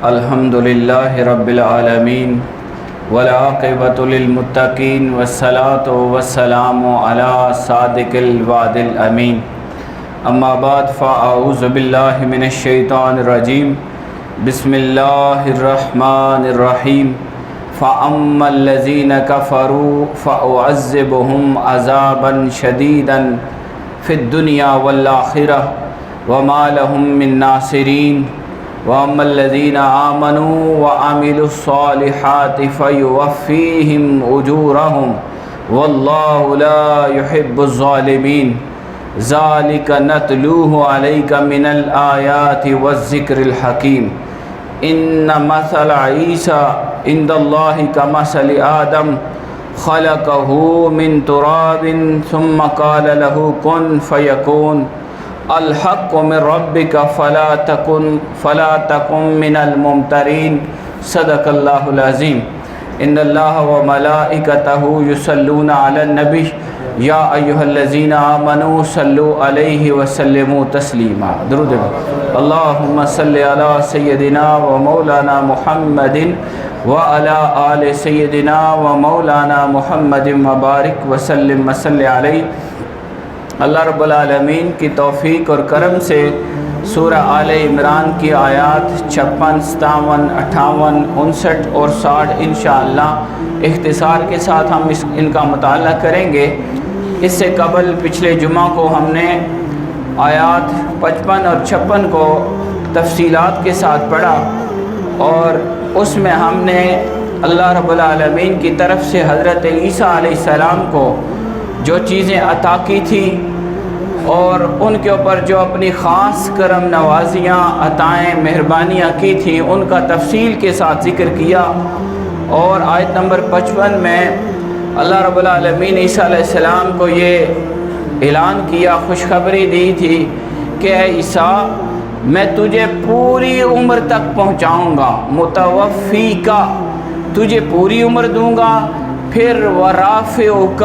الحمد للہ رب العالمین والعاقبۃ للمتقین والصلاۃ والسلام علی صادق الوعد الامین اما بعد فاعوذ باللہ من الشیطان الرجیم بسم اللہ الرحمن الرحیم فاما الذین کفروا فاعذبهم عذابا شدیدا فی الدنیا والآخرہ وما لهم من ناصرین وَأَمَّا الَّذِينَ آمَنُوا وَعَمِلُوا الصَّالِحَاتِ فَيُوَفِّيهِمْ أُجُورَهُمْ وَاللَّهُ لَا يُحِبُّ الظَّالِمِينَ ذَلِكَ نَتْلُوهُ عَلَيْكَ مِنَ الْآيَاتِ وَالذِّكْرِ الْحَكِيمِ إِنَّ مَثَلَ عِيسَىٰ عِندَ اللَّهِ كَمَثَلِ آدَمَ خَلَقَهُ مِن تُرَابٍ ثُمَّ قَالَ لَهُ كُن فَيَكُونُ الحق من ربك فلا تكن من الممترين صدق اللہ العظیم ان اللہ وملائکتہ یصلون علی النبی یا ایھا الذین آمنوا صلوا علیہ وسلموا تسلیما درود اللہم صل علی سیدنا و مولانا محمد وعلی آل سیدنا و مولانا محمد مبارک وسلم وصلی علیہ۔ اللہ رب العالمین کی توفیق اور کرم سے سورہ آل عمران کی آیات 56، 57، 58، 59 اور 60 انشاءاللہ اختصار کے ساتھ ہم ان کا مطالعہ کریں گے۔ اس سے قبل پچھلے جمعہ کو ہم نے آیات 55 اور 56 کو تفصیلات کے ساتھ پڑھا اور اس میں ہم نے اللہ رب العالمین کی طرف سے حضرت عیسیٰ علیہ السلام کو جو چیزیں عطا کی تھی اور ان کے اوپر جو اپنی خاص کرم نوازیاں عطائیں مہربانیاں کی تھیں ان کا تفصیل کے ساتھ ذکر کیا، اور آیت نمبر 55 میں اللہ رب العالمین عیسیٰ علیہ السلام کو یہ اعلان کیا، خوشخبری دی تھی کہ اے عیسیٰ میں تجھے پوری عمر تک پہنچاؤں گا، متوفی کا تجھے پوری عمر دوں گا، پھر ورافعک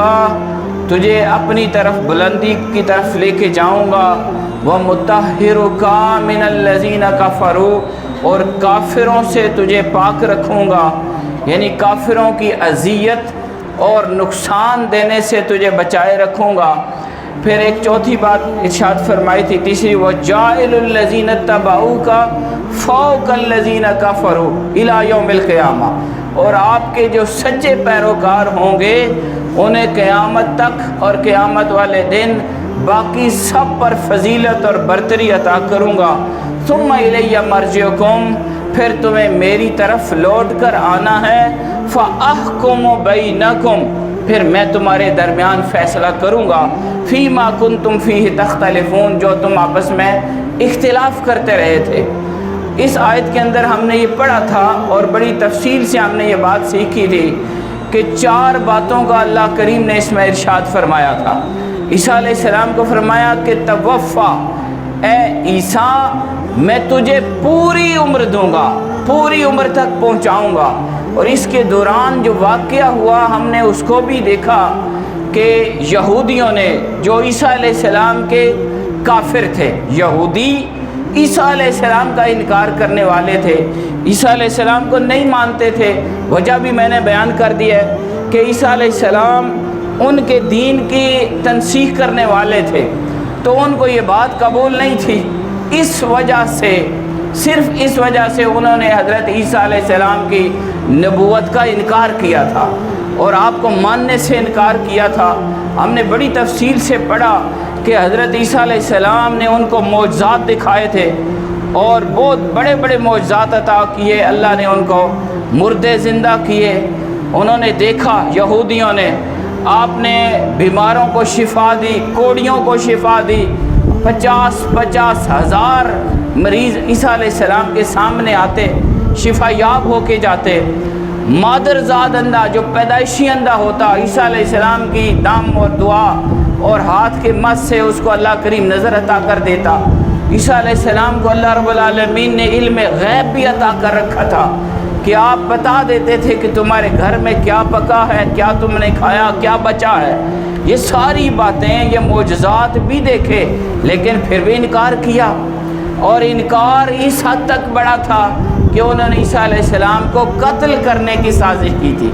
تجھے اپنی طرف بلندی کی طرف لے کے جاؤں گا، وَمُطَهِّرُكَ مِنَ الَّذِينَ كَفَرُوا اور کافروں سے تجھے پاک رکھوں گا، یعنی کافروں کی اذیت اور نقصان دینے سے تجھے بچائے رکھوں گا۔ پھر ایک چوتھی بات ارشاد فرمائی تھی، تیسری وَجَاعِلُ الَّذِينَ اتَّبَعُوكَ فَوْقَ الَّذِينَ كَفَرُوا إِلَىٰ يَوْمِ الْقِيَامَةِ اور آپ کے جو سچے پیروکار ہوں گے انہیں قیامت تک اور قیامت والے دن باقی سب پر فضیلت اور برتری عطا کروں گا۔ ثم الی مرجعکم پھر تمہیں میری طرف لوٹ کر آنا ہے، فاحکم بینکم پھر میں تمہارے درمیان فیصلہ کروں گا، فیما کنتم فیہ تختلفون جو تم آپس میں اختلاف کرتے رہے تھے۔ اس آیت کے اندر ہم نے یہ پڑھا تھا اور بڑی تفصیل سے ہم نے یہ بات سیکھی تھی کہ 4 باتوں کا اللہ کریم نے اس میں ارشاد فرمایا تھا۔ عیسیٰ علیہ السلام کو فرمایا کہ توفا اے عیسیٰ میں تجھے پوری عمر دوں گا، پوری عمر تک پہنچاؤں گا، اور اس کے دوران جو واقعہ ہوا ہم نے اس کو بھی دیکھا کہ یہودیوں نے جو عیسیٰ علیہ السلام کے کافر تھے، یہودی عیسیٰ علیہ السلام کا انکار کرنے والے تھے، عیسیٰ علیہ السلام کو نہیں مانتے تھے۔ وجہ بھی میں نے بیان کر دی ہے کہ عیسیٰ علیہ السلام ان کے دین کی تنسیخ کرنے والے تھے، تو ان کو یہ بات قبول نہیں تھی، اس وجہ سے صرف اس وجہ سے انہوں نے حضرت عیسیٰ علیہ السلام کی نبوت کا انکار کیا تھا اور آپ کو ماننے سے انکار کیا تھا۔ ہم نے بڑی تفصیل سے پڑھا کہ حضرت عیسیٰ علیہ السلام نے ان کو معجزات دکھائے تھے اور بہت بڑے بڑے معجزات عطا کیے، اللہ نے ان کو مردے زندہ کیے، انہوں نے دیکھا یہودیوں نے، آپ نے بیماروں کو شفا دی، کوڑیوں کو شفا دی، 50 ہزار مریض عیسیٰ علیہ السلام کے سامنے آتے، شفا یاب ہو کے جاتے۔ مادرزاد اندھا جو پیدائشی اندھا ہوتا، عیسیٰ علیہ السلام کی دم اور دعا اور ہاتھ کے مس سے اس کو اللہ کریم نظر عطا کر دیتا۔ عیسیٰ علیہ السلام کو اللہ رب العالمین نے علم غیب بھی عطا کر رکھا تھا کہ آپ بتا دیتے تھے کہ تمہارے گھر میں کیا پکا ہے، کیا تم نے کھایا، کیا بچا ہے۔ یہ ساری باتیں، یہ معجزات بھی دیکھے لیکن پھر بھی انکار کیا۔ اور انکار اس حد تک بڑا تھا کہ انہوں نے عیسیٰ علیہ السلام کو قتل کرنے کی سازش کی تھی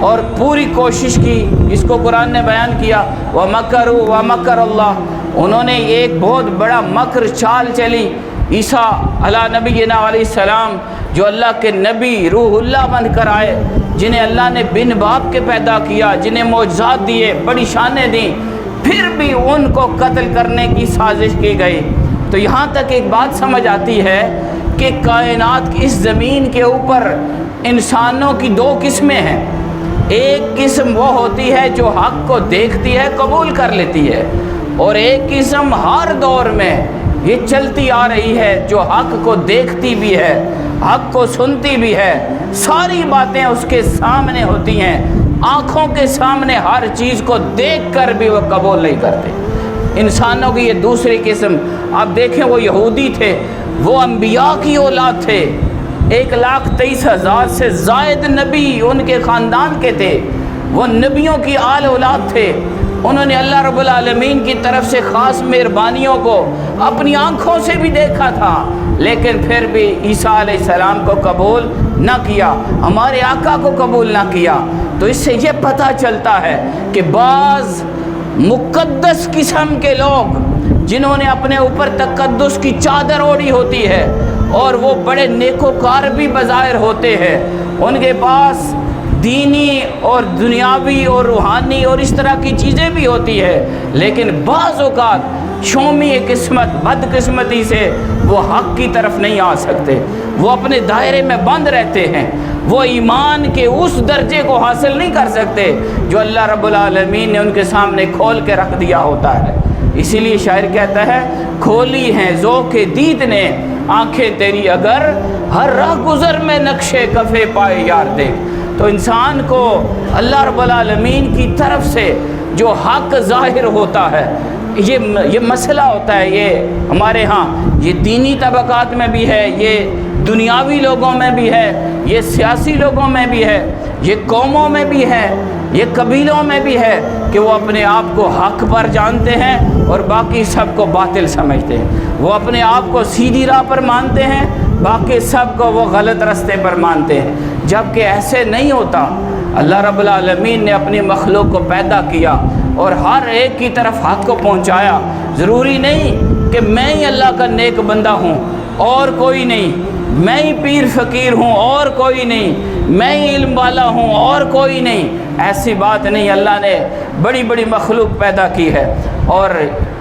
اور پوری کوشش کی. اس کو قرآن نے بیان کیا وَمَكَرُوا وَمَكَرَ اللَّهُ. انہوں نے ایک بہت بڑا مکر چال چلی. عیسیٰ علیہ نبینا علیہ السلام جو اللہ کے نبی روح اللہ بن کر آئے، جنہیں اللہ نے بن باپ کے پیدا کیا، جنہیں معجزات دیے، بڑی شانیں دیں، پھر بھی ان کو قتل کرنے کی سازش کی گئی. تو یہاں تک ایک بات سمجھ آتی ہے کہ کائنات کی اس زمین کے اوپر انسانوں کی دو قسمیں ہیں. ایک قسم وہ ہوتی ہے جو حق کو دیکھتی ہے، قبول کر لیتی ہے، اور ایک قسم ہر دور میں یہ چلتی آ رہی ہے جو حق کو دیکھتی بھی ہے، حق کو سنتی بھی ہے، ساری باتیں اس کے سامنے ہوتی ہیں، آنکھوں کے سامنے ہر چیز کو دیکھ کر بھی وہ قبول نہیں کرتے. انسانوں کی یہ دوسری قسم. آپ دیکھیں وہ یہودی تھے، وہ انبیاء کی اولاد تھے، 1,23,000 سے زائد نبی ان کے خاندان کے تھے، وہ نبیوں کی آل اولاد تھے. انہوں نے اللہ رب العالمین کی طرف سے خاص مہربانیوں کو اپنی آنکھوں سے بھی دیکھا تھا، لیکن پھر بھی عیسیٰ علیہ السلام کو قبول نہ کیا، ہمارے آقا کو قبول نہ کیا. تو اس سے یہ پتہ چلتا ہے کہ بعض مقدس قسم کے لوگ جنہوں نے اپنے اوپر تقدس کی چادر اوڑھی ہوتی ہے اور وہ بڑے نیکوکار بھی بظاہر ہوتے ہیں، ان کے پاس دینی اور دنیاوی اور روحانی اور اس طرح کی چیزیں بھی ہوتی ہے، لیکن بعض اوقات شومی قسمت بدقسمتی سے وہ حق کی طرف نہیں آ سکتے، وہ اپنے دائرے میں بند رہتے ہیں، وہ ایمان کے اس درجے کو حاصل نہیں کر سکتے جو اللہ رب العالمین نے ان کے سامنے کھول کے رکھ دیا ہوتا ہے. اسی لیے شاعر کہتا ہے کھولی ہیں ذوق دید نے آنکھیں تیری اگر، ہر راہ گزر میں نقشے کفے پائے یار دیکھ. تو انسان کو اللہ رب العالمین کی طرف سے جو حق ظاہر ہوتا ہے، یہ مسئلہ ہوتا ہے، یہ ہمارے ہاں یہ دینی طبقات میں بھی ہے، یہ دنیاوی لوگوں میں بھی ہے، یہ سیاسی لوگوں میں بھی ہے، یہ قوموں میں بھی ہے، یہ قبیلوں میں بھی ہے کہ وہ اپنے آپ کو حق پر جانتے ہیں اور باقی سب کو باطل سمجھتے ہیں. وہ اپنے آپ کو سیدھی راہ پر مانتے ہیں، باقی سب کو وہ غلط راستے پر مانتے ہیں، جبکہ ایسے نہیں ہوتا. اللہ رب العالمین نے اپنی مخلوق کو پیدا کیا اور ہر ایک کی طرف حق کو پہنچایا. ضروری نہیں کہ میں ہی اللہ کا نیک بندہ ہوں اور کوئی نہیں، میں ہی پیر فقیر ہوں اور کوئی نہیں، میں ہی علم والا ہوں اور کوئی نہیں. ایسی بات نہیں. اللہ نے بڑی بڑی مخلوق پیدا کی ہے اور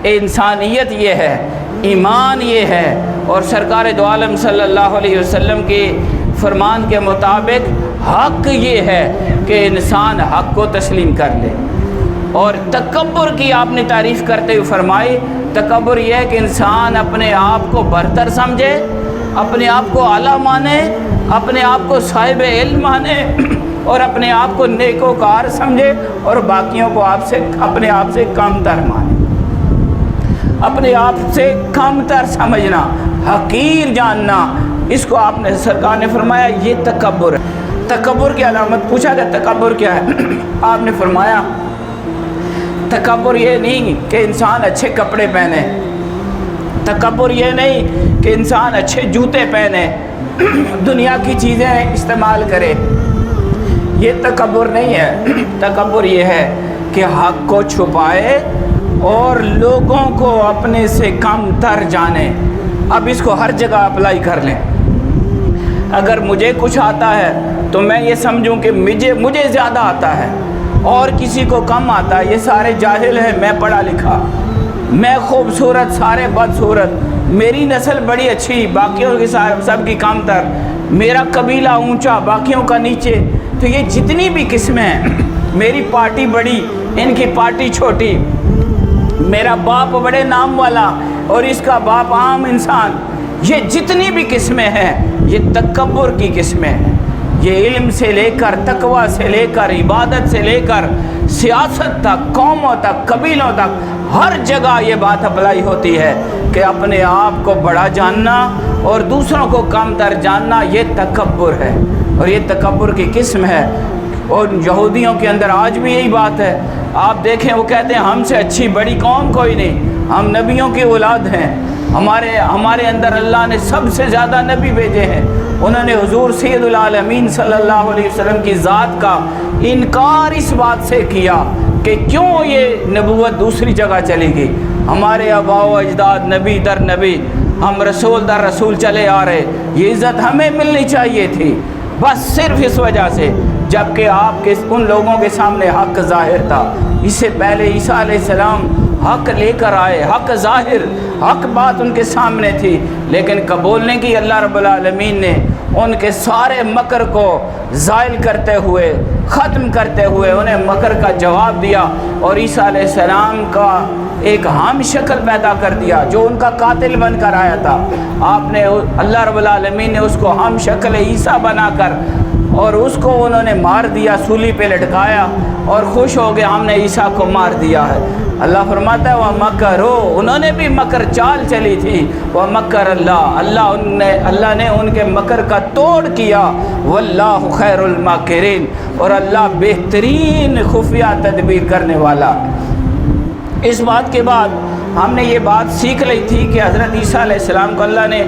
انسانیت یہ ہے، ایمان یہ ہے، اور سرکار دو عالم صلی اللہ علیہ وسلم کے فرمان کے مطابق حق یہ ہے کہ انسان حق کو تسلیم کر لے. اور تکبر کی آپ نے تعریف کرتے ہوئے فرمائی، تکبر یہ ہے کہ انسان اپنے آپ کو برتر سمجھے، اپنے آپ کو اعلیٰ مانے، اپنے آپ کو صاحب علم مانے اور اپنے آپ کو نیکوکار سمجھے اور باقیوں کو اپنے آپ سے کم تر مانے. اپنے آپ سے کم تر سمجھنا، حقیر جاننا، اس کو آپ نے سرکار نے فرمایا یہ تکبر ہے. تکبر کی علامت پوچھا گیا تکبر کیا ہے؟ آپ نے فرمایا تکبر یہ نہیں کہ انسان اچھے کپڑے پہنے، تکبر یہ نہیں کہ انسان اچھے جوتے پہنے، دنیا کی چیزیں استعمال کرے، یہ تکبر نہیں ہے. تکبر یہ ہے کہ حق کو چھپائے اور لوگوں کو اپنے سے کم تر جانے. اب اس کو ہر جگہ اپلائی کر لیں. اگر مجھے کچھ آتا ہے تو میں یہ سمجھوں کہ مجھے زیادہ آتا ہے اور کسی کو کم آتا ہے، یہ سارے جاہل ہیں، میں پڑھا لکھا، میں خوبصورت، سارے بدصورت، میری نسل بڑی اچھی، باقیوں کی سب کی کم تر، میرا قبیلہ اونچا، باقیوں کا نیچے. تو یہ جتنی بھی قسمیں ہیں، میری پارٹی بڑی، ان کی پارٹی چھوٹی، میرا باپ بڑے نام والا اور اس کا باپ عام انسان، یہ جتنی بھی قسمیں ہیں یہ تکبر کی قسمیں ہیں. یہ علم سے لے کر، تقوی سے لے کر، عبادت سے لے کر، سیاست تک، قوموں تک، قبیلوں تک، ہر جگہ یہ بات اپلائی ہوتی ہے کہ اپنے آپ کو بڑا جاننا اور دوسروں کو کم تر جاننا یہ تکبر ہے، اور یہ تکبر کی قسم ہے. اور یہودیوں کے اندر آج بھی یہی بات ہے. آپ دیکھیں وہ کہتے ہیں ہم سے اچھی بڑی قوم کوئی نہیں، ہم نبیوں کی اولاد ہیں، ہمارے اندر اللہ نے سب سے زیادہ نبی بھیجے ہیں، انہوں نے حضور سید العالمین صلی اللہ علیہ وسلم کی ذات کا انکار اس بات سے کیا کہ کیوں یہ نبوت دوسری جگہ چلی گئی، ہمارے آباء و اجداد نبی در نبی، ہم رسول در رسول چلے آ رہے، یہ عزت ہمیں ملنی چاہیے تھی، بس صرف اس وجہ سے جبکہ آپ کے ان لوگوں کے سامنے حق ظاہر تھا۔ اس سے پہلے عیسیٰ علیہ السلام حق لے کر آئے، حق ظاہر، حق بات ان کے سامنے تھی، لیکن قبول نہیں کی۔ اللہ رب العالمین نے ان کے سارے مکر کو زائل کرتے ہوئے، ختم کرتے ہوئے انہیں مکر کا جواب دیا، اور عیسیٰ علیہ السلام کا ایک ہم شکل پیدا کر دیا جو ان کا قاتل بن کر آیا تھا۔ آپ نے اللہ رب العالمین نے اس کو ہم شکل عیسیٰ بنا کر اور اس کو انہوں نے مار دیا، سولی پہ لٹکایا اور خوش ہو گئے ہم نے عیسیٰ کو مار دیا ہے۔ اللہ فرماتا ہے وَمَكَرُوا، انہوں نے بھی مکر چال چلی تھی، وَمَكَرَ اللَّهُ، اللہ نے ان کے مکر کا توڑ کیا، وَاللَّهُ خَيْرُ الْمَاكِرِينَ، اور اللہ بہترین خفیہ تدبیر کرنے والا۔ اس بات کے بعد ہم نے یہ بات سیکھ لی تھی کہ حضرت عیسیٰ علیہ السلام کو اللہ نے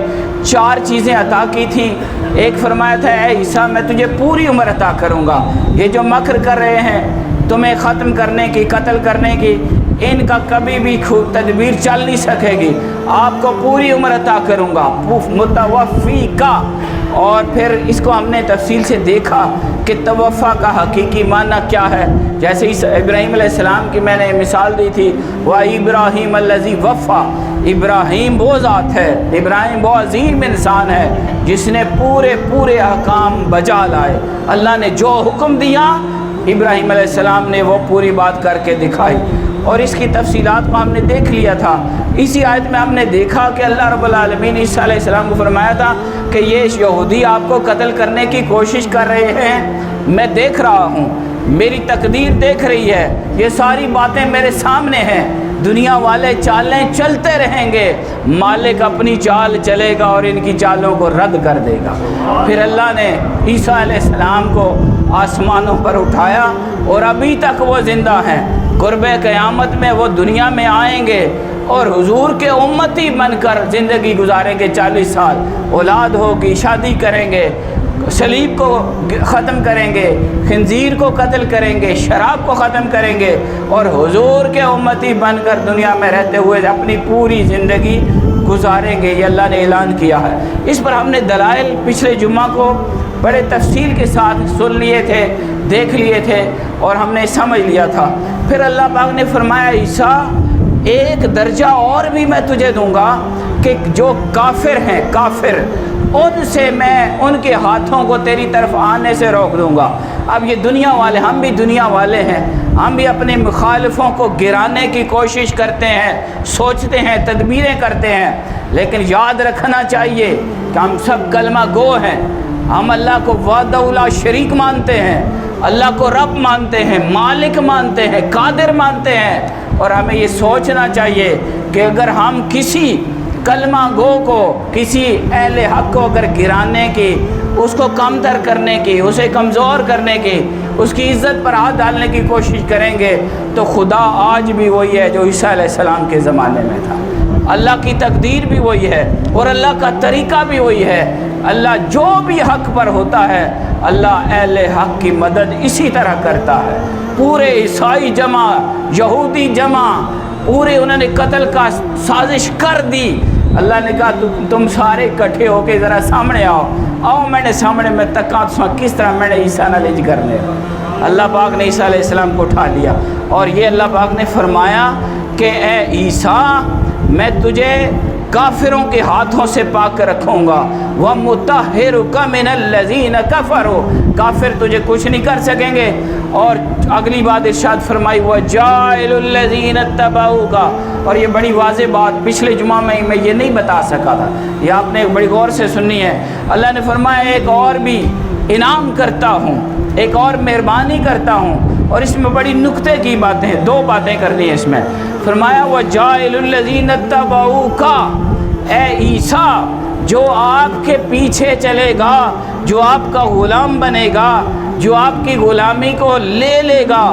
4 چیزیں عطا کی تھی۔ ایک فرمایا تھا اے عیسیٰ میں تجھے پوری عمر عطا کروں گا، یہ جو مکر کر رہے ہیں تمہیں ختم کرنے کی، قتل کرنے کی، ان کا کبھی بھی تدبیر چل نہیں سکے گی، آپ کو پوری عمر عطا کروں گا، متوفی کا۔ اور پھر اس کو ہم نے تفصیل سے دیکھا کہ توفع کا حقیقی معنی کیا ہے۔ جیسے ابراہیم علیہ السلام کی میں نے مثال دی تھی، وَإِبْرَاهِيمَ الَّذِي وَفَّى، ابراہیم وہ ذات ہے، ابراہیم وہ عظیم انسان ہے جس نے پورے احکام بجا لائے۔ اللہ نے جو حکم دیا ابراہیم علیہ السلام نے وہ پوری بات کر کے دکھائی، اور اس کی تفصیلات کو ہم نے دیکھ لیا تھا۔ اسی آیت میں ہم نے دیکھا کہ اللہ رب العالمین عیسیٰ علیہ السلام کو فرمایا تھا کہ یہ یہودی آپ کو قتل کرنے کی کوشش کر رہے ہیں، میں دیکھ رہا ہوں، میری تقدیر دیکھ رہی ہے، یہ ساری باتیں میرے سامنے ہیں، دنیا والے چالیں چلتے رہیں گے، مالک اپنی چال چلے گا اور ان کی چالوں کو رد کر دے گا۔ پھر اللہ نے عیسیٰ علیہ السلام کو آسمانوں پر اٹھایا اور ابھی تک وہ زندہ ہیں، قرب قیامت میں وہ دنیا میں آئیں گے اور حضور کے امتی بن کر زندگی گزاریں گے 40 سال، اولاد ہوگی، شادی کریں گے، صلیب کو ختم کریں گے، خنزیر کو قتل کریں گے، شراب کو ختم کریں گے، اور حضور کے امتی بن کر دنیا میں رہتے ہوئے اپنی پوری زندگی گزاریں گے۔ یہ اللہ نے اعلان کیا ہے۔ اس پر ہم نے دلائل پچھلے جمعہ کو بڑے تفصیل کے ساتھ سن لیے تھے، دیکھ لیے تھے اور ہم نے سمجھ لیا تھا۔ پھر اللہ پاک نے فرمایا عیسیٰ ایک درجہ اور بھی میں تجھے دوں گا کہ جو کافر ہیں، کافر، ان سے میں ان کے ہاتھوں کو تیری طرف آنے سے روک دوں گا۔ اب یہ دنیا والے، ہم بھی دنیا والے ہیں، ہم بھی اپنے مخالفوں کو گرانے کی کوشش کرتے ہیں، سوچتے ہیں، تدبیریں کرتے ہیں، لیکن یاد رکھنا چاہیے کہ ہم سب کلمہ گو ہیں، ہم اللہ کو وحدہ لا شریک مانتے ہیں، اللہ کو رب مانتے ہیں، مالک مانتے ہیں، قادر مانتے ہیں، اور ہمیں یہ سوچنا چاہیے کہ اگر ہم کسی کلمہ گو کو، کسی اہل حق کو اگر گرانے کی، اس کو کمتر کرنے کی، اسے کمزور کرنے کی، اس کی عزت پر ہاتھ ڈالنے کی کوشش کریں گے تو خدا آج بھی وہی ہے جو عیسیٰ علیہ السلام کے زمانے میں تھا، اللہ کی تقدیر بھی وہی ہے اور اللہ کا طریقہ بھی وہی ہے۔ اللہ جو بھی حق پر ہوتا ہے اللہ اہل حق کی مدد اسی طرح کرتا ہے۔ پورے عیسائی جمع، یہودی جمع، پورے انہوں نے قتل کا سازش کر دی، اللہ نے کہا تم سارے اکٹھے ہو کے ذرا سامنے آؤ میں نے سامنے میں تکا کس طرح میں نے عیسیٰ نالج کرنے۔ اللہ پاک نے عیسیٰ علیہ السلام کو اٹھا لیا اور یہ اللہ پاک نے فرمایا کہ اے عیسیٰ میں تجھے کافروں کے ہاتھوں سے پاک رکھوں گا، وَمُطَهِّرُكَ مِنَ الَّذِينَ كَفَرُوا، کافر تجھے کچھ نہیں کر سکیں گے۔ اور اگلی بات ارشاد فرمائی وَجَاعِلُ الَّذِينَ اتَّبَعُوكَ، اور یہ بڑی واضح بات پچھلے جمعہ میں یہ نہیں بتا سکا تھا، یہ آپ نے بڑی غور سے سننی ہے۔ اللہ نے فرمایا ایک اور بھی انعام کرتا ہوں، ایک اور مہربانی کرتا ہوں، اور اس میں بڑی نکتے کی باتیں ہیں، 2 باتیں کرنی ہیں اس میں۔ فرمایا وَجَاعِلُ الَّذِينَ اتَّبَعُوكَ، اے عیسیٰ جو آپ کے پیچھے چلے گا، جو آپ کا غلام بنے گا، جو آپ کی غلامی کو لے گا،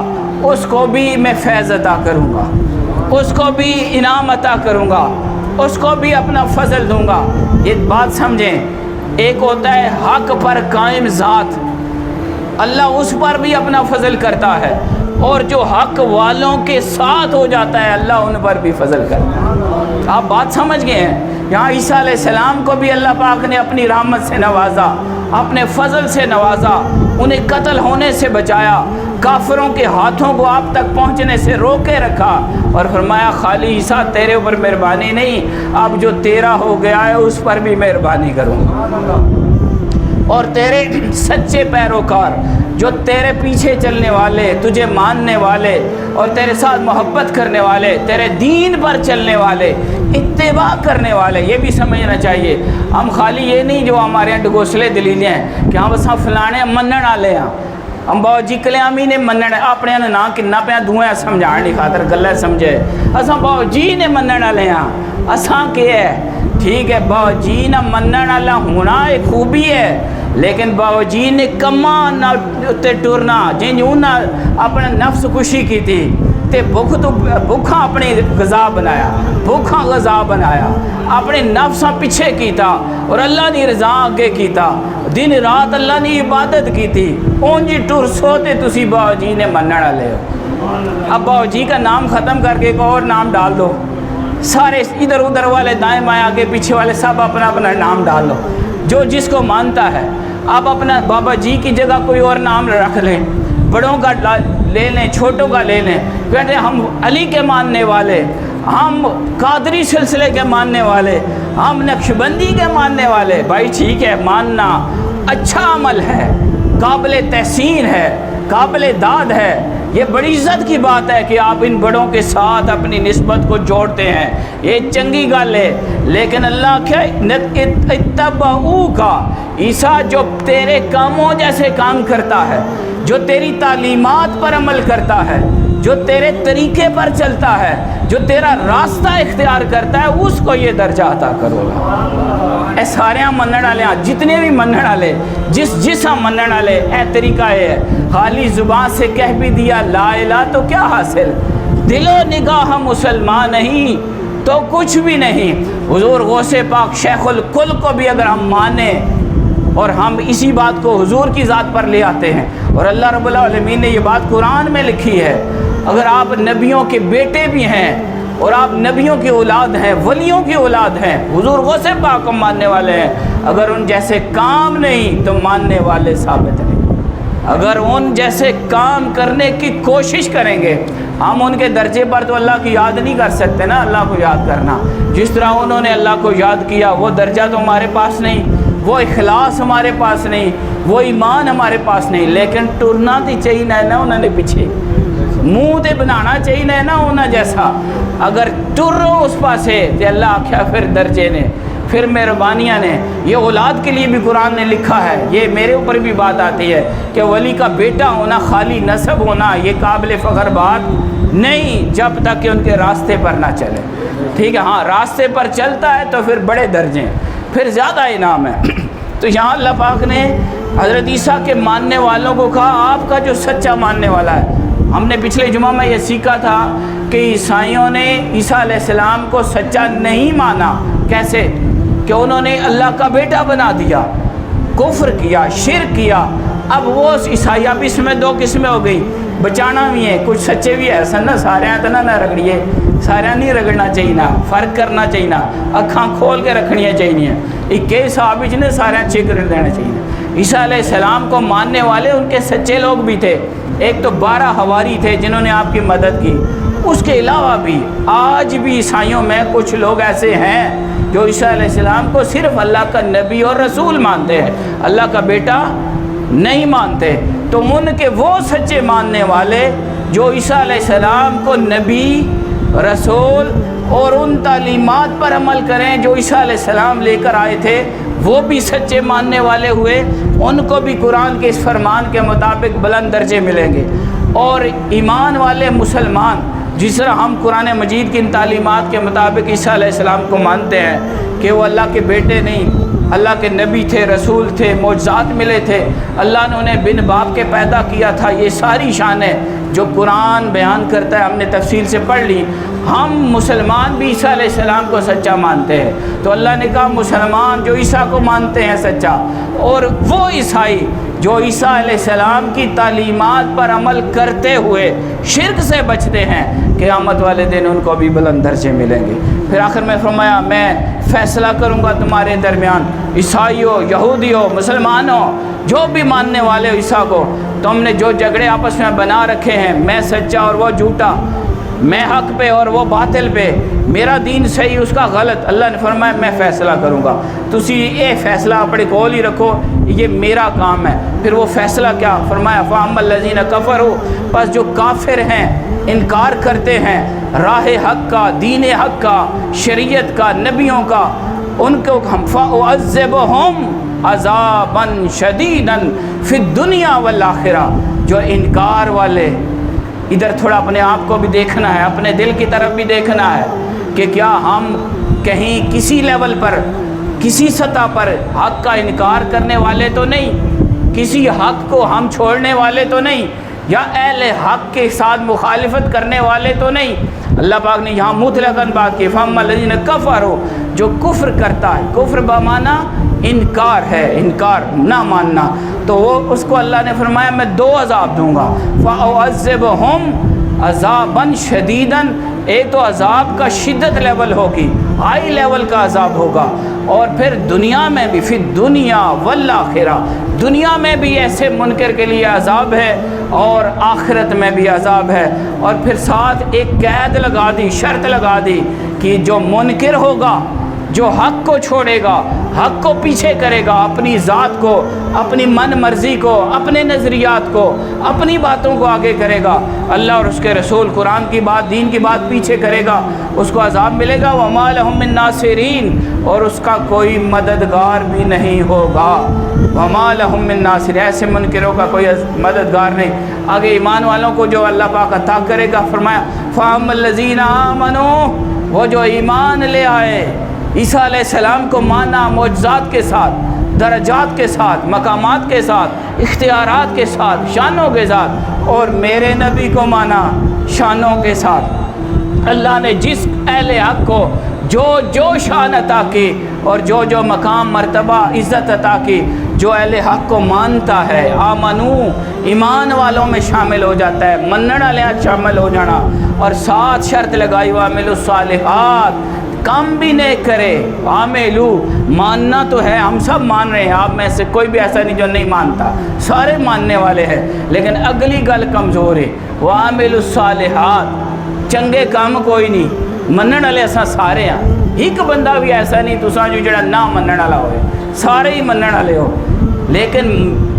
اس کو بھی میں فیض عطا کروں گا، اس کو بھی انعام عطا کروں گا۔ اس کو بھی اپنا فضل دوں گا۔ یہ بات سمجھیں، ایک ہوتا ہے حق پر قائم ذات، اللہ اس پر بھی اپنا فضل کرتا ہے، اور جو حق والوں کے ساتھ ہو جاتا ہے اللہ ان پر بھی فضل کرتا ہے۔ آپ بات سمجھ گئے ہیں؟ یہاں عیسیٰ علیہ السلام کو بھی اللہ پاک نے اپنی رحمت سے نوازا، اپنے فضل سے نوازا، انہیں قتل ہونے سے بچایا، کافروں کے ہاتھوں کو آپ تک پہنچنے سے روکے رکھا، اور فرمایا خالی عیسیٰ تیرے اوپر مہربانی نہیں، اب جو تیرا ہو گیا ہے اس پر بھی مہربانی کروں گا، اور تیرے سچے پیروکار جو تیرے پیچھے چلنے والے، تجھے ماننے والے اور تیرے ساتھ محبت کرنے والے، تیرے دین پر چلنے والے، اتباع کرنے والے، یہ بھی سمجھنا چاہیے۔ ہم خالی یہ نہیں جو ہمارے یہاں ڈگوسلے دلیلیں ہیں کہ ہاں بس ہم فلانے منن والے ہیں، ہم بہت جی کلیامی نے منن اپنے نا کنا پہ دھوئیں سمجھان نہیں خاطر گلہ سمجھے، اساں بہت جی نے منن والے ہیں، اساں کیا ہے؟ ٹھیک ہے، بہت جی نہ منن والا ہونا ایک خوبی ہے، لیکن باو جی نے کما نہ تے ٹرنا، جن اپنے نفس خوشی کی تھی تے بھوکھا اپنی غذا بنایا، بھوکھا غذا بنایا، اپنے نفس پیچھے کیتا اور اللہ نے رضا آگے کیتا، دن رات اللہ نے عبادت کی تھی، اونجی ٹر سوتے تسی باو جی نے منن والے ہو۔ اب باو جی کا نام ختم کر کے ایک اور نام ڈال دو، سارے ادھر ادھر والے دائیں بائیں آگے پیچھے والے سب اپنا اپنا نام ڈال دو، جو جس کو مانتا ہے۔ آپ اپنا بابا جی کی جگہ کوئی اور نام رکھ لیں، بڑوں کا لے لیں، چھوٹوں کا لے لیں، کہتے ہیں ہم علی کے ماننے والے، ہم قادری سلسلے کے ماننے والے، ہم نقشبندی کے ماننے والے۔ بھائی ٹھیک ہے، ماننا اچھا عمل ہے، قابل تحسین ہے، قابل داد ہے، یہ بڑی عزت کی بات ہے کہ آپ ان بڑوں کے ساتھ اپنی نسبت کو جوڑتے ہیں، یہ چنگی گل ہے، لیکن اللہ کیا اتبعو کا عیسیٰ جو تیرے کاموں جیسے کام کرتا ہے، جو تیری تعلیمات پر عمل کرتا ہے، جو تیرے طریقے پر چلتا ہے، جو تیرا راستہ اختیار کرتا ہے، اس کو یہ درجہ عطا کرو گا۔ اے سارے منن والے جتنے بھی منن والے، جس منن والے، اے طریقہ ہے، خالی زبان سے کہہ بھی دیا لا الہ تو کیا حاصل، دل و نگاہ مسلمان نہیں تو کچھ بھی نہیں۔ حضور غوث پاک شیخ الکل کو بھی اگر ہم مانیں اور ہم اسی بات کو حضور کی ذات پر لے آتے ہیں، اور اللہ رب العالمین نے یہ بات قرآن میں لکھی ہے، اگر آپ نبیوں کے بیٹے بھی ہیں اور آپ نبیوں کی اولاد ہیں، ولیوں کی اولاد ہیں، حضور غوث پاک کو ماننے والے ہیں، اگر ان جیسے کام نہیں تو ماننے والے ثابت نہیں۔ اگر ان جیسے کام کرنے کی کوشش کریں گے، ہم ان کے درجے پر تو اللہ کی یاد نہیں کر سکتے نا، اللہ کو یاد کرنا جس طرح انہوں نے اللہ کو یاد کیا، وہ درجہ تو ہمارے پاس نہیں، وہ اخلاص ہمارے پاس نہیں، وہ ایمان ہمارے پاس نہیں، لیکن ٹرنا تو چاہیے نا انہوں نے پیچھے، منہ تے بنانا چاہیے نا انہوں جیسا، اگر ٹرو اس پاسے تو اللہ آخیا پھر درجے نے، پھر مہربانیاں نے۔ یہ اولاد کے لیے بھی قرآن نے لکھا ہے، یہ میرے اوپر بھی بات آتی ہے کہ ولی کا بیٹا ہونا، خالی نسب ہونا، یہ قابل فخر بات نہیں جب تک کہ ان کے راستے پر نہ چلے۔ ٹھیک ہے، ہاں راستے پر چلتا ہے تو پھر بڑے درجے، پھر زیادہ انعام ہے۔ تو یہاں اللہ پاک نے حضرت عیسیٰ کے ماننے والوں کو کہا آپ کا جو سچا ماننے والا ہے۔ ہم نے پچھلے جمعہ میں یہ سیکھا تھا کہ عیسائیوں نے عیسیٰ علیہ السلام کو سچا نہیں مانا۔ کیسے؟ کہ انہوں نے اللہ کا بیٹا بنا دیا، کفر کیا، شرک کیا۔ اب وہ عیسائی، اب اس میں دو قسمیں ہو گئی، بچانا بھی ہے، کچھ سچے بھی ہے، سن سارے تو نہ رگڑیے، سارے نہیں رگڑنا چاہیے، نا فرق کرنا چاہیے، نا اکھاں کھول کے رکھنی چاہیے، اکے حساب نے سارے چیک کر دینا چاہیے۔ عیسیٰ علیہ السلام کو ماننے والے ان کے سچے لوگ بھی تھے، ایک تو 12 حواری تھے جنہوں نے آپ کی مدد کی، اس کے علاوہ بھی آج بھی عیسائیوں میں کچھ لوگ ایسے ہیں جو عیسیٰ علیہ السلام کو صرف اللہ کا نبی اور رسول مانتے ہیں، اللہ کا بیٹا نہیں مانتے۔ تو ان کے وہ سچے ماننے والے جو عیسیٰ علیہ السلام کو نبی، رسول اور ان تعلیمات پر عمل کریں جو عیسیٰ علیہ السلام لے کر آئے تھے، وہ بھی سچے ماننے والے ہوئے، ان کو بھی قرآن کے اس فرمان کے مطابق بلند درجے ملیں گے۔ اور ایمان والے مسلمان جس طرح ہم قرآن مجید کی ان تعلیمات کے مطابق عیسیٰ علیہ السلام کو مانتے ہیں کہ وہ اللہ کے بیٹے نہیں، اللہ کے نبی تھے، رسول تھے، معجزات ملے تھے، اللہ نے انہیں بن باپ کے پیدا کیا تھا، یہ ساری شانیں جو قرآن بیان کرتا ہے ہم نے تفصیل سے پڑھ لی۔ ہم مسلمان بھی عیسیٰ علیہ السلام کو سچا مانتے ہیں، تو اللہ نے کہا مسلمان جو عیسیٰ کو مانتے ہیں سچا، اور وہ عیسائی جو عیسیٰ علیہ السلام کی تعلیمات پر عمل کرتے ہوئے شرک سے بچتے ہیں، قیامت والے دن ان کو بھی بلند درجے ملیں گے۔ پھر آخر میں فرمایا میں فیصلہ کروں گا تمہارے درمیان، عیسائیوں، یہودیوں، مسلمانوں، جو بھی ماننے والے عیسیٰ کو، تم نے جو جھگڑے آپس میں بنا رکھے ہیں، میں سچا اور وہ جھوٹا، میں حق پہ اور وہ باطل پہ، میرا دین صحیح اس کا غلط، اللہ نے فرمایا میں فیصلہ کروں گا، تسی یہ فیصلہ اپنے کول ہی رکھو، یہ میرا کام ہے۔ پھر وہ فیصلہ کیا فرمایا؟ فَأَمَّا الَّذِينَ كَفَرُوا، پس جو کافر ہیں، انکار کرتے ہیں راہ حق کا، دین حق کا، شریعت کا، نبیوں کا، ان کو ہم فَأُعَذِّبُهُمْ عَذَابًا شَدِيدًا فِي الدُّنْيَا وَالْآخِرَةِ، جو انکار والے، ادھر تھوڑا اپنے آپ کو بھی دیکھنا ہے، اپنے دل کی طرف بھی دیکھنا ہے کہ کیا ہم کہیں کسی لیول پر، کسی سطح پر حق کا انکار کرنے والے تو نہیں، کسی حق کو ہم چھوڑنے والے تو نہیں، یا اہل حق کے ساتھ مخالفت کرنے والے تو نہیں۔ اللہ پاک نے یہاں مطلقاً بات کی، فَأَمَّا الَّذِينَ كَفَرُوا، جو کفر کرتا ہے، کفر بمعنی انکار ہے، انکار نہ ماننا، تو وہ اس کو اللہ نے فرمایا میں دو عذاب دوں گا، فَأُعَذِّبُهُمْ عَذَابًا شَدِيدًا، ایک تو عذاب کا شدت لیول ہوگی، ہائی لیول کا عذاب ہوگا، اور پھر دنیا میں بھی، فی الدنیا والآخرہ، دنیا میں بھی ایسے منکر کے لیے عذاب ہے اور آخرت میں بھی عذاب ہے۔ اور پھر ساتھ ایک قید لگا دی، شرط لگا دی کہ جو منکر ہوگا، جو حق کو چھوڑے گا، حق کو پیچھے کرے گا، اپنی ذات کو، اپنی من مرضی کو، اپنے نظریات کو، اپنی باتوں کو آگے کرے گا، اللہ اور اس کے رسول، قرآن کی بات، دین کی بات پیچھے کرے گا، اس کو عذاب ملے گا۔ وَمَا لَهُم مِّن نَاصِرِينَ، اور اس کا کوئی مددگار بھی نہیں ہوگا۔ وَمَا لَهُم مِّن نَاصِرِينَ، ایسے منکروں کا کوئی مددگار نہیں۔ آگے ایمان والوں کو جو اللہ پاک عطا کرے گا، فرمایا فَأَمَّا الَّذِينَ آمَنُوا، وہ جو ایمان لے آئے، عیسیٰ علیہ السلام کو مانا، معجزات کے ساتھ، درجات کے ساتھ، مقامات کے ساتھ، اختیارات کے ساتھ، شانوں کے ساتھ، اور میرے نبی کو مانا شانوں کے ساتھ۔ اللہ نے جس اہل حق کو جو جو شان عطا کی اور جو جو مقام، مرتبہ، عزت عطا کی، جو اہل حق کو مانتا ہے، آمنو، ایمان والوں میں شامل ہو جاتا ہے، منن والے شامل ہو جانا، اور ساتھ شرط لگائی وَعَمِلُوا الصَّالِحَاتِ، کام بھی نہیں کرے، عاملو، ماننا تو ہے، ہم سب مان رہے ہیں، آپ میں سے کوئی بھی ایسا نہیں جو نہیں مانتا، سارے ماننے والے ہیں، لیکن اگلی گل کمزور ہے، وَعَمِلُوا الصَّالِحَاتِ، چنگے کام کوئی نہیں، منن والے ایسا سارے ہیں، ایک بندہ بھی ایسا نہیں تساں جو جڑا نہ منن والا ہوئے، سارے ہی منن والے ہو، لیکن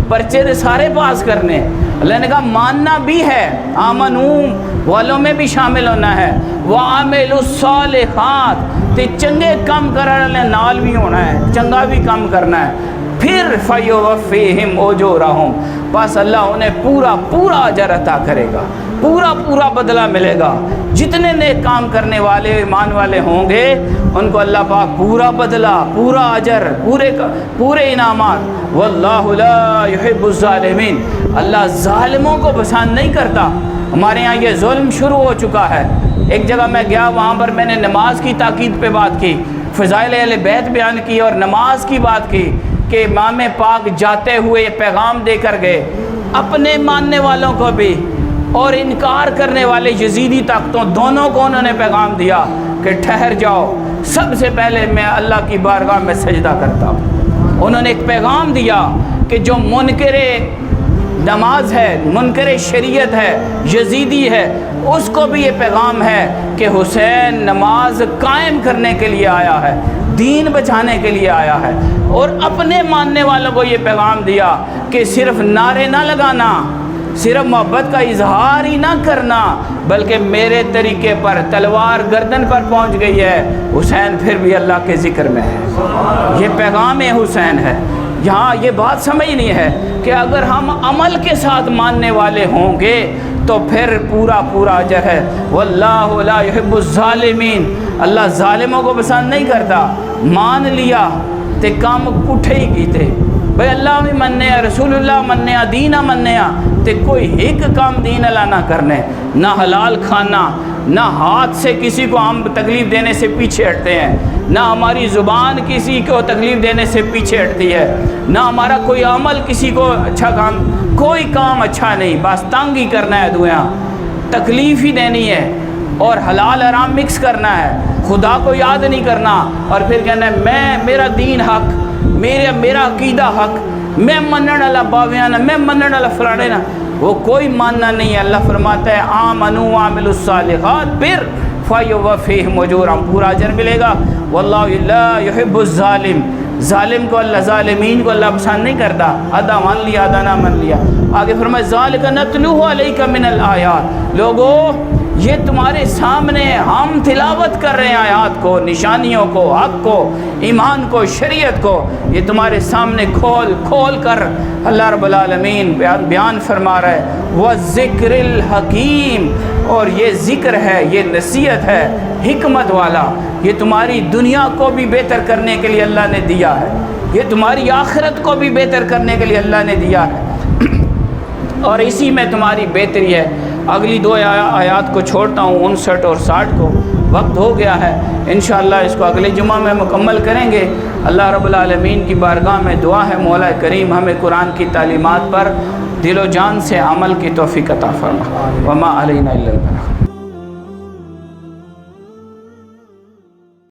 پرچے دے سارے پاس کرنے۔ اللہ نے کہا ماننا بھی ہے، آمنو والوں میں بھی شامل ہونا ہے، وَعَمِلُوا الصَّالِحَاتِ، تے چنگے کام کرنے والے نال بھی ہونا ہے، چنگا بھی کام کرنا ہے، پھر فَيُوَفِّيهِمْ أُجُورَهُمْ، بس اللہ انہیں پورا پورا اجر عطا کرے گا، پورا پورا بدلہ ملے گا۔ جتنے نیک کام کرنے والے، ایمان والے ہوں گے، ان کو اللہ پاک پورا بدلہ، پورا اجر، پورے انعامات۔ واللہ لا يحب الظالمین، اللہ ظالموں کو پسند نہیں کرتا۔ ہمارے ہاں یہ ظلم شروع ہو چکا ہے۔ ایک جگہ میں گیا، وہاں پر میں نے نماز کی تاکید پہ بات کی، فضائل اہل بیت بیان کی اور نماز کی بات کی کہ امام پاک جاتے ہوئے پیغام دے کر گئے اپنے ماننے والوں کو بھی اور انکار کرنے والے یزیدی طاقتوں دونوں کو، انہوں نے پیغام دیا کہ ٹھہر جاؤ، سب سے پہلے میں اللہ کی بارگاہ میں سجدہ کرتا ہوں۔ انہوں نے ایک پیغام دیا کہ جو منکر نماز ہے، منکر شریعت ہے، یزیدی ہے، اس کو بھی یہ پیغام ہے کہ حسین نماز قائم کرنے کے لیے آیا ہے، دین بچانے کے لیے آیا ہے، اور اپنے ماننے والوں کو یہ پیغام دیا کہ صرف نعرے نہ لگانا، صرف محبت کا اظہار ہی نہ کرنا، بلکہ میرے طریقے پر تلوار گردن پر پہنچ گئی ہے، حسین پھر بھی اللہ کے ذکر میں ہے۔ یہ پیغام حسین ہے۔ یہاں یہ بات سمجھنی ہے کہ اگر ہم عمل کے ساتھ ماننے والے ہوں گے تو پھر پورا پورا اجر ہے۔ واللہ لا يحب الظالمین، اللہ ظالموں کو پسند نہیں کرتا۔ مان لیا، تے کام پٹھے ہی کیتے بھئی اللہ بھی مننے رسول اللہ مننے دینہ مننے تے کوئی ایک کام دین اللہ نہ کرنے، نہ حلال کھانا، نہ ہاتھ سے کسی کو ہم تکلیف دینے سے پیچھے ہٹتے ہیں، نہ ہماری زبان کسی کو تکلیف دینے سے پیچھے ہٹتی ہے، نہ ہمارا کوئی عمل کسی کو اچھا کام، کوئی کام اچھا نہیں، بس تنگ ہی کرنا ہے دنیا، تکلیف ہی دینی ہے اور حلال حرام مکس کرنا ہے، خدا کو یاد نہیں کرنا اور پھر کہنا ہے میرا دین حق، میرا عقیدہ حق، میں منن اللہ باویانا، میں منن اللہ فلانے نا، وہ کوئی ماننا نہیں ہے۔ اللہ فرماتا ہے آمنوا وعملوا الصالحات پھر فیوفیہم اجورہم، پورا اجر ملے گا، واللہ لا یحب الظالم، ظالم کو اللہ، ظالمین کو اللہ پسند نہیں کرتا، آدھا مان لیا آدھا نہ مان لیا۔ آگے فرمایا ذالک نتلوہ علیک من الآیات، لوگو یہ تمہارے سامنے ہم تلاوت کر رہے ہیں آیات کو، نشانیوں کو، حق کو، ایمان کو، شریعت کو، یہ تمہارے سامنے کھول کھول کر اللہ رب العالمین بیان فرما رہا ہے۔ وَالذِّكْرِ الْحَكِيمِ، اور یہ ذکر ہے، یہ نصیحت ہے حکمت والا، یہ تمہاری دنیا کو بھی بہتر کرنے کے لیے اللہ نے دیا ہے، یہ تمہاری آخرت کو بھی بہتر کرنے کے لیے اللہ نے دیا ہے، اور اسی میں تمہاری بہتری ہے۔ اگلی دو آیات کو چھوڑتا ہوں، 59 اور 60 کو، وقت ہو گیا ہے، انشاءاللہ اس کو اگلے جمعہ میں مکمل کریں گے۔ اللہ رب العالمین کی بارگاہ میں دعا ہے مولا کریم ہمیں قرآن کی تعلیمات پر دل و جان سے عمل کی توفیق عطا فرما۔ وما علینا الا البلاغ۔